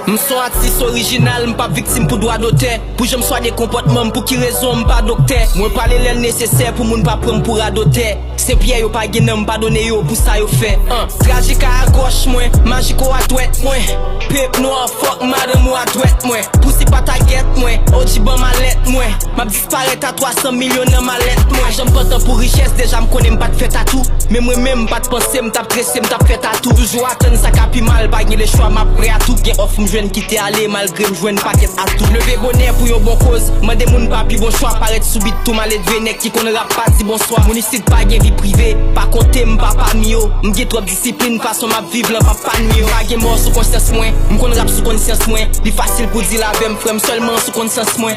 M'son atis original, m'pas viktim pour droit dotè. Pour j'aime soigner konpòtman, pour qui rezon m'pas doktè. Mwen pale lèl nesesè pour moun pa pran pour radotè. Sen Pyè yo pa janm, padone yo pour ça yo fait. Trajik à gòch mwen, magiko à dwèt mwen. Pimp noir, fuck madanm à dwèt mwen. Poussi pas tagèt mwen, oji banm malèt mwen. M'a disparèt à 300 millions nan malèt mwen. J'aime pantan pour richès, déjà m'konne m'pas fait à tout. Mais moi même pas de penser, m'tap tressé, m'tap fait à tout. Toujours attendre ça capi mal, pas le choix, m'a prêt à tout. Gen off m'jwen quitter aller malgré m'jwen paquet à tout. Levé bonheur pour yon bon cause, mande moun pa pi bon choix. Paraît subit tout malèt venek qui qu'on rap pas di bonsoir. Mon ici pas gen vie privée, pas compter m'pa pa mio. M'gen trop discipline, façon m'a vivre là pas pan mio. Pas gen mort sous conscience moins, m'kon rap sous conscience moins. Li facile pour dire la vem frère seulement sous conscience moins.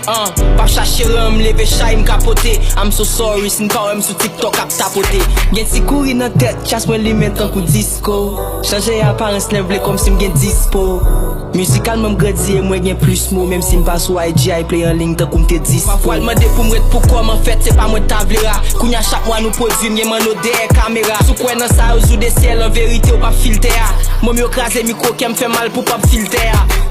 Pas chercher rem, lever chay m'capoter. I'm so sorry, sin pa wèm sous TikTok ap tapoter. Gen ti kouri nan tête, chasse moi li met tan kou disco. Changer apparence lèvle comme si m'gen dispo. Musical m'm gradi et moi gen plus mots. Même si m'pas sur IG, I play en ligne tant qu'on te dispo. Parfois m'mande pour m'ret pourquoi m'en fait c'est pas moi tablera. Kounya chaque mois nous produit m'yen man odeur caméra. Sous quoi nan ça ou des ciel en vérité ou pas filter. Moi m'yo crasé micro qui me fait mal pour pas filter.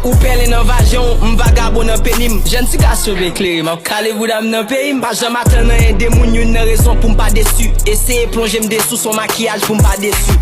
Ou pelle nan vajon, m'vagabon nan penim. Jeune si ka sauvé éclairé, m'a calé vous dame nan pays. Pas jamais attendre un des moun yon raison pour m'pas déçu. Essayer plonger m'dessous son maquillage pour m'pas déçu.